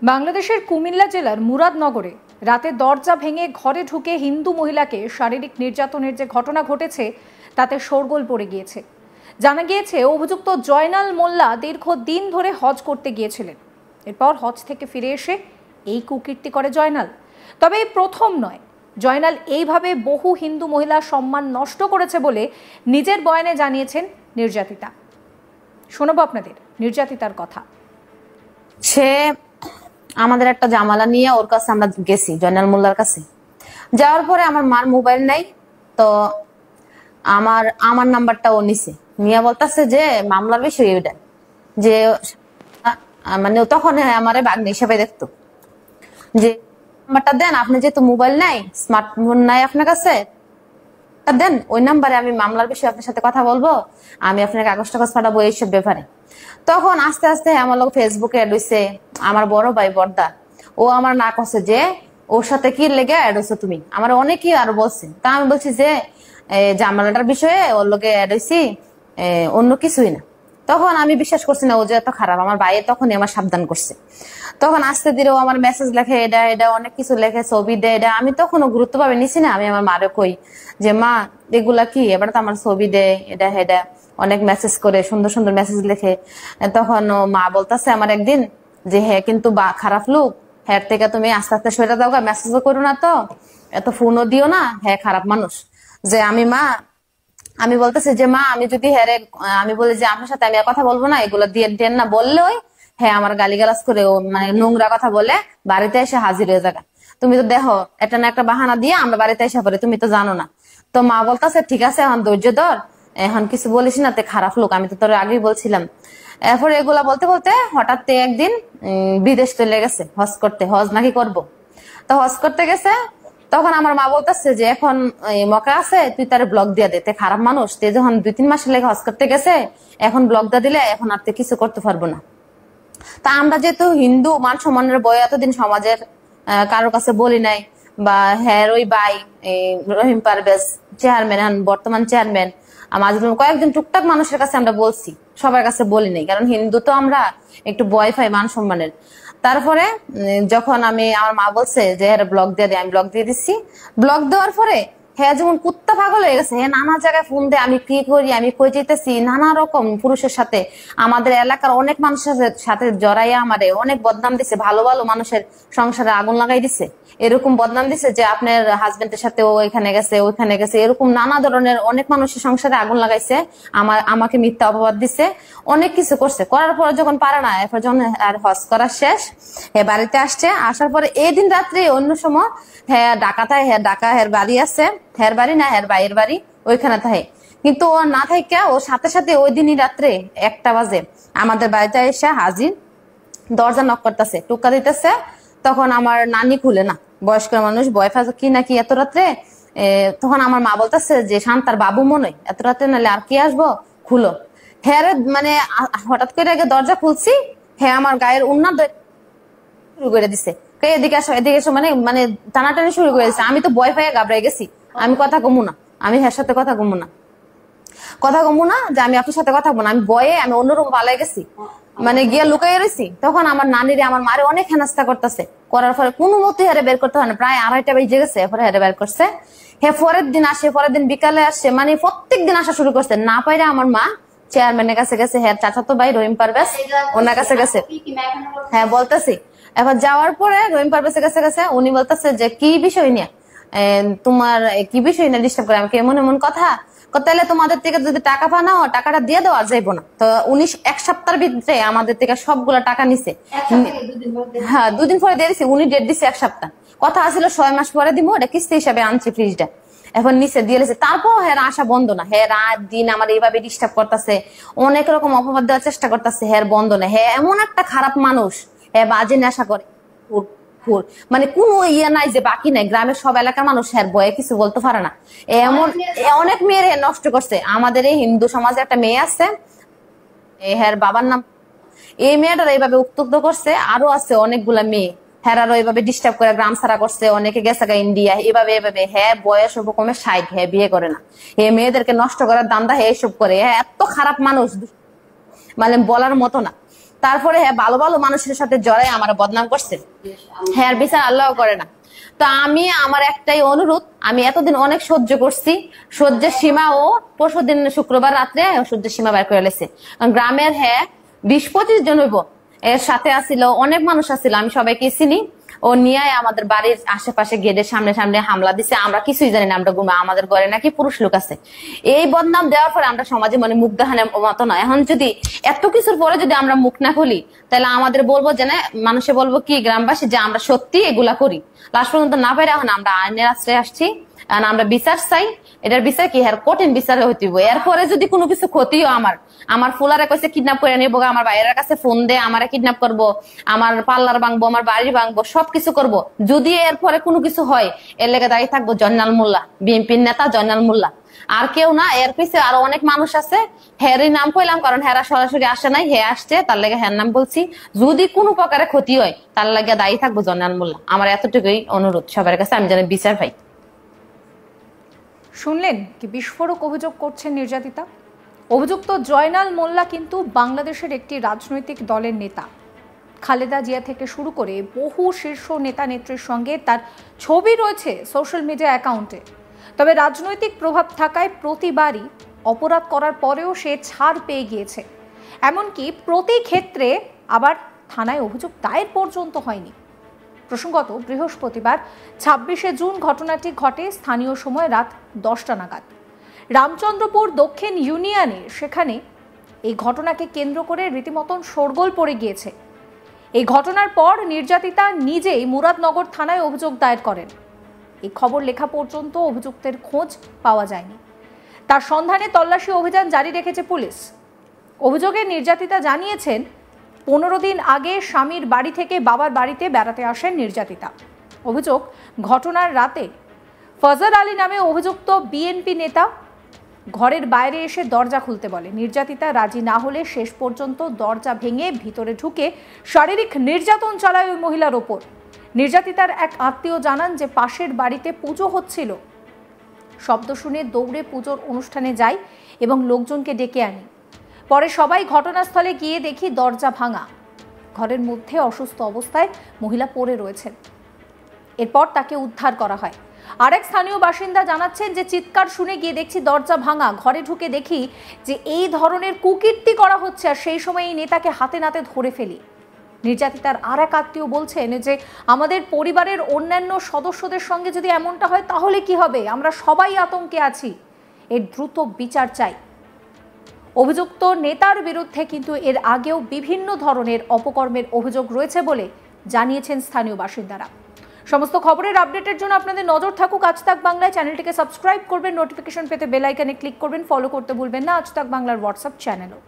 বাংলাদেশের কুমিল্লা জেলার মুরাদনগরে রাতে দরজা ভেঙে ঘরে ঢুকে হিন্দু মহিলাকে শারীরিক নির্যাতনের যে ঘটনা ঘটেছে তাতে শোরগোল পড়ে গিয়েছে। জানা গিয়েছে অভিযুক্ত জয়নাল মোল্লা দীর্ঘদিন ধরে হজ করতে গিয়েছিলেন। এরপর হজ থেকে ফিরে এসে এই কুকীর্তি করে জয়নাল। তবে এই প্রথম নয়, জয়নাল এইভাবে বহু হিন্দু মহিলার সম্মান নষ্ট করেছে বলে নিজের বয়ানে জানিয়েছেন নির্যাতিতা। শোনাবো আপনাদের নির্যাতিতার কথা। সে আমাদের একটা জামালা নিয়ে ওর কাছে আমরা গেছি, জয়নাল মোল্লার কাছে। যাওয়ার পরে আমার মার মোবাইল নাই, তো আমার নাম্বারটা ও নিছে, নিয়ে বলতেছে যে মামলার বিষয় এটা, যে মানে তখন আমারে বাগ্নি হিসাবে দেখতো, যে নাম্বারটা দেন, আপনি যেহেতু মোবাইল নাই, স্মার্টফোন নাই আপনার কাছে, দেন ওই নাম্বারে আমি মামলার বিষয়ে আপনার সাথে কথা বলবো, আমি আপনার কাগজ টাগজ পাঠাবো এইসব ব্যাপারে। তখন আস্তে আস্তে আমার লোক ফেসবুকে অ্যাড হইছে, আমার বড় ভাই বর্দা, ও আমার না করছে যে ওর সাথে কি লেগে অ্যাড হইছো তুমি, আমার অনেকেই আরো বলছে। তা আমি বলছি যে জামালাটার বিষয়ে ওর লোকে অ্যাড হইছি, অন্য কিছুই না। তখন আমি বিশ্বাস করছি না ও যে এত খারাপ। আমার ভাইয়ের তখনই আমার সাবধান করছে। তখন আস্তে ধীরে ও আমার মেসেজ লেখে, এটা অনেক কিছু লেখে, ছবি দেয়, এটা আমি তখনও গুরুত্ব ভাবে নিছি না। আমি আমার মারে কই যে মা এগুলা কি, এবার তো আমার ছবি দেয়, এটা অনেক মেসেজ করে, সুন্দর সুন্দর মেসেজ লেখে। তখন ও মা বলতেছে আমার একদিন যে হ্যাঁ কিন্তু খারাপ লোক, হ্যাঁ থেকে তুমি আস্তে আস্তে সরে দাও, মেসেজও করো না, তো এত ফোনও দিও না, হ্যাঁ খারাপ মানুষ। যে আমি বলতেছি যে মা আমি যদি আমি বলি যে আপনার সাথে আমি আর কথা বলবো না, এগুলো দিয়ে দেন না, বললেই হ্যাঁ আমার গালিগালাজ করে, ও মানে নোংরা কথা বলে বাড়িতে এসে হাজির হয়ে যাবে। তুমি তো দেখো এটা না একটা বাহানা দিয়ে আমরা বাড়িতে এসে পড়ি, তুমি তো জানো না। তো মা বলতেছে ঠিক আছে এখন ধৈর্য ধর, এখন কিছু বলিস না, তে খারাপ লোক, আমি তো তোর আগেই বলছিলাম। এরপর এগুলা বলতে বলতে হঠাৎ একদিন বিদেশ চলে গেছে হজ করতে, হজ নাকি করবো। তো হজ করতে গেছে, তখন আমার মা বলতেছে যে এখন মকা আছে, তুই তার ব্লক দিয়ে দে, তে খারাপ মানুষ, তে যখন 2-3 মাসের লেগে হজ করতে গেছে, এখন ব্লক দিয়ে দিলে এখন আর তে কিছু করতে পারবো না। তা আমরা যেহেতু হিন্দু, মান সম্মানের বই এতদিন সমাজের কারোর কাছে বলি নাই, বা হ্যাঁ ওই ভাই রহিম পারভেজ চেয়ারম্যান, বর্তমান চেয়ারম্যান, আমাদের কয়েকজন টুকটাক মানুষের কাছে আমরা বলছি, সবার কাছে বলি নাই, কারণ হিন্দু তো আমরা একটু ভয় পাই মান সম্মানের। তারপরে যখন আমার মা বলছে যে হ্যাঁ ব্লক দিয়ে দেয়, আমি ব্লক দিয়ে দিচ্ছি। ব্লক দেওয়ার পরে হ্যাঁ যেমন কুত্তা পাগল হয়ে গেছে, হ্যাঁ নানা জায়গায় ফোন দেয়, আমি কি করি, আমি কই যেতেছি, নানা রকম পুরুষের সাথে, আমাদের এলাকার অনেক মানুষের সাথে জড়াইয়া আমারে অনেক বদনাম দিছে, ভালো ভালো মানুষের সংসারে আগুন লাগাই দিছে, এরকম বদনাম দিছে যে আপনার হাজবেন্ডের সাথে ও এখানে গেছে, ওইখানে গেছে, এরকম নানা ধরনের অনেক মানুষের সংসারে আগুন লাগাইছে, আমাকে মিথ্যা অপবাদ দিছে, অনেক কিছু করছে। করার পর যখন পারে না, এরপর যখন আর হজ করা শেষ, হ্যাঁ বাড়িতে আসছে, আসার পরে এই দিন রাত্রে অন্য সময় হ্যাঁ ডাকাতায়, হ্যাঁ ডাকা হের বাড়ি আছে, হের বাড়ি না হের বাইয়ের বাড়ি, ওইখানে থাকে। কিন্তু ও না থাকে, ও সাথে সাথে ওই দিনই রাত্রে 1টা বাজে আমাদের বাড়িতে এসে হাজির, দরজা নক করতেছে, টুকা দিতেছে। তখন আমার নানি খুলে না, বয়স্ক মানুষ, বয়ফা কি নাকি এত রাত্রে। তখন আমার মা বলতেছে যে শান্তার বাবু মনে, এত রাত্রে নাহলে আর কি আসবো, খুলো। হ্যাঁ মানে হঠাৎ করে আগে দরজা খুলছি, হ্যাঁ আমার গায়ের উন্না শুরু করে দিছে, এদিকে আসো এদিকে এসো, মানে মানে টানাটানি শুরু করে দিছে। আমি তো ভয় পাইয়া ঘাবড়াই গেছি, আমি কথা কমু না, আমি হ্যার সাথে কথা কমু না, যে আমি আপনার সাথে কথা বলবো না, আমি ভয়ে আমি অন্যরকম পালাই গেছি, মানে গিয়া লুকাই রয়েছি। তখন আমার নানিরে আমার মারে অনেক হেনাস্তা করতেছে, করার পরে কোনো মতে হেরে বের করতে হয় না, প্রায় 2:30 বেজে গেছে, এরপরে হেরে বের করছে। হ্যাঁ পরের দিন আসে, পরের দিন বিকালে আসছে, মানে প্রত্যেক দিন আসা শুরু করছে। না পাইরে আমার মা চেয়ারম্যানের কাছে গেছে, হ্যাঁ চাচাতো ভাই রহিম পারভেজ, ওনার কাছে গেছে। হ্যাঁ বলতেছি, এবার যাওয়ার পরে রহিম পারভেজের কাছে গেছে, উনি বলতেছে যে কি বিষয় নিয়ে তোমার, কি বিষয় নিয়ে ডিস্টার্ব করে আমাকে, এমন এমন কথা, তাহলে তোমাদের থেকে যদি টাকা পানাও, টাকাটা দিয়ে দেওয়া যাইবো না। তো উনি 1 সপ্তাহের ভিতরে আমাদের থেকে সবগুলা টাকা নিছে। হ্যাঁ 2 দিন পরে দিয়ে দিছি, উনি ডেট দিছে 1 সপ্তাহ, কথা আসলে 6 মাস পরে দিব, এটা কিস্তি হিসাবে আনছি ফ্রিজটা, এখন নিচে দিয়ে দিয়েছে। তারপর হ্যাঁ আসা বন্ধ না, হ্যাঁ রাত দিন আমার এইভাবে ডিস্টার্ব করতেছে, অনেক রকম অপবাদ দেওয়ার চেষ্টা করতেছে, হ্যাঁ বন্ধ না। হ্যাঁ এমন একটা খারাপ মানুষ, হ্যাঁ বাজে নেশা করে, মানে কোনো ইয়ে নাই যে বাকি নাই, গ্রামের সব এলাকার মানুষ হ্যাঁ বয়ে কিছু বলতে পারে না। এমন অনেক মেয়ের নষ্ট করছে। আমাদের এই হিন্দু সমাজে একটা মেয়ে আছে, হ্যাঁ বাবার নাম, এই মেয়েটার এইভাবে উত্তক্ত করছে, আরো আছে অনেকগুলা মেয়ে, হেরারও এইভাবে ডিস্টার্ব করে গ্রাম ছাড়া করছে, অনেকে গেছে ইন্ডিয়া, এভাবে হ্যাঁ বয়স কমে 60, হ্যাঁ বিয়ে করে না, হ্যাঁ মেয়েদেরকে নষ্ট করার দান্দা হ্যাঁ এসব করে, হ্যাঁ এত খারাপ মানুষ, মানে বলার মতো না। তারপরে হ্যাঁ ভালো ভালো মানুষের সাথে জড়াই আমার বদনাম করছে, হ্যাঁ বিচার আল্লাহ করে না। তো আমি আমার একটাই অনুরোধ, আমি এতদিন অনেক সহ্য করছি, সহ্যের সীমা ও পরশুদিন শুক্রবার রাত্রে সহ্যের সীমা বের করে লেছে। গ্রামের হ্যাঁ 20-25 জন হইব, এর সাথে আসিল অনেক মানুষ আসিল, আমি সবাইকে চিনি। ও নিয়ে আমাদের বাড়ির আশেপাশে গেটের সামনে সামনে হামলা দিছে, আমরা কিছুই জানি না, আমরা ঘুমা, আমাদের ঘরে নাকি পুরুষ লোক আছে। এই বদনাম দেওয়ার পরে আমরা সমাজে মানে মুখ দেখানোর মতো নয়। এখন যদি এত কিছুর পরে যদি আমরা মুখ না খুলি, তাহলে আমাদের বলবো যে না, মানুষে বলবো কি গ্রামবাসী যে আমরা সত্যি এগুলা করি। লাস্ট পর্যন্ত না পারে এখন আমরা আইনের আশ্রয়ে আসছি, আমরা বিচার চাই। এটার বিচার কি হ্যাঁ কঠিন বিচার হইতে হবে। এরপরে যদি কোনো কিছু ক্ষতিও আমার ফুলারে কইছে কিডন্যাপ করে নিবো, আমার বাইরের কাছে ফোন দে আমারে কিডন্যাপ করবো, আমার পার্লার ভাঙবো, আমার বাড়ি ভাঙবো, সবকিছু করবো। যদি এরপরে কোনো কিছু হয়, এর লেগে দাঁড়িয়ে থাকবো জয়নাল মোল্লা, বিএনপির নেতা জয়নাল মোল্লা, আর কেউ না। এর পিছিয়ে আরো অনেক মানুষ আছে, হেরই নাম কইলাম কারণ হেরা সরাসরি আসে নাই, হে আসছে তার লেগে হের নাম বলছি। যদি কোনো প্রকারে ক্ষতি হয় তার লাগে দাঁড়িয়ে থাকবো জয়নাল মোল্লা। আমার এতটুকুই অনুরোধ সবার কাছে, আমি যেন বিচার পাই। শুনলেন কি বিস্ফোরক অভিযোগ করছেন নির্যাতিতা। অভিযুক্ত জয়নাল মোল্লা কিন্তু বাংলাদেশের একটি রাজনৈতিক দলের নেতা। খালেদা জিয়া থেকে শুরু করে বহু শীর্ষ নেতা নেত্রীর সঙ্গে তার ছবি রয়েছে সোশ্যাল মিডিয়া অ্যাকাউন্টে। তবে রাজনৈতিক প্রভাব থাকায় প্রতিবারই অপরাধ করার পরেও সে ছাড় পেয়ে গিয়েছে। এমনকি প্রতি ক্ষেত্রে আবার থানায় অভিযোগ দায়ের পর্যন্ত হয়নি। প্রসঙ্গত বৃহস্পতিবার 26শে জুন ঘটনাটি ঘটে স্থানীয় সময় রাত 10টা নাগাদ রামচন্দ্রপুর দক্ষিণ ইউনিয়নে। সেখানে এই ঘটনাকে কেন্দ্র করে রীতিমতন শোরগোল পড়ে গিয়েছে। এই ঘটনার পর নির্যাতিতা নিজেই মুরাদনগর থানায় অভিযোগ দায়ের করেন। এই খবর লেখা পর্যন্ত অভিযুক্তের খোঁজ পাওয়া যায়নি। তার সন্ধানে তল্লাশি অভিযান জারি রেখেছে পুলিশ। অভিযোগে নির্যাতিতা জানিয়েছেন 15 দিন আগে স্বামীর বাড়ি থেকে বাবার বাড়িতে বেড়াতে আসেন নির্যাতিতা। অভিযোগ ঘটনার রাতে ফজর আলী নামে অভিযুক্ত বিএনপি নেতা ঘরের বাইরে এসে দরজা খুলতে বলে। নির্যাতিতা রাজি না হলে শেষ পর্যন্ত দরজা ভেঙে ভিতরে ঢুকে শারীরিক নির্যাতন চালায় ওই মহিলার ওপর। নির্যাতিতার এক আত্মীয় জানান যে পাশের বাড়িতে পুজো হচ্ছিল, শব্দ শুনে দৌড়ে পুজোর অনুষ্ঠানে যাই এবং লোকজনকে ডেকে আনি। পরে সবাই ঘটনাস্থলে গিয়ে দেখি দরজা ভাঙা, ঘরের মধ্যে অসুস্থ অবস্থায় মহিলা পড়ে রয়েছেন। এরপর তাকে উদ্ধার করা হয়। আরেক স্থানীয় বাসিন্দা জানাচ্ছেন যে চিৎকার শুনে গিয়ে দেখছি দরজা ভাঙা, ঘরে ঢুকে দেখি যে এই ধরনের কুকীর্তি করা হচ্ছে, আর সেই সময় এই নেতাকে হাতে নাতে ধরে ফেলি। নির্যাতিতার আর এক আত্মীয় বলছেন যে আমাদের পরিবারের অন্যান্য সদস্যদের সঙ্গে যদি এমনটা হয় তাহলে কি হবে, আমরা সবাই আতঙ্কে আছি, এর দ্রুত বিচার চাই। অভিযুক্ত নেতার বিরুদ্ধে কিন্তু এর আগেও বিভিন্ন ধরনের অপকর্মের অভিযোগ রয়েছে বলে জানিয়েছেন স্থানীয় বাসিন্দারা। সমস্ত খবরের আপডেটের জন্য আপনাদের নজর থাকুক আজ তাক বাংলায়। চ্যানেলটিকে সাবস্ক্রাইব করবেন, নোটিফিকেশন পেতে বেল আইকনে ক্লিক করবেন, ফলো করতে ভুলবেন না আজ তাক বাংলার হোয়াটসঅ্যাপ চ্যানেলও।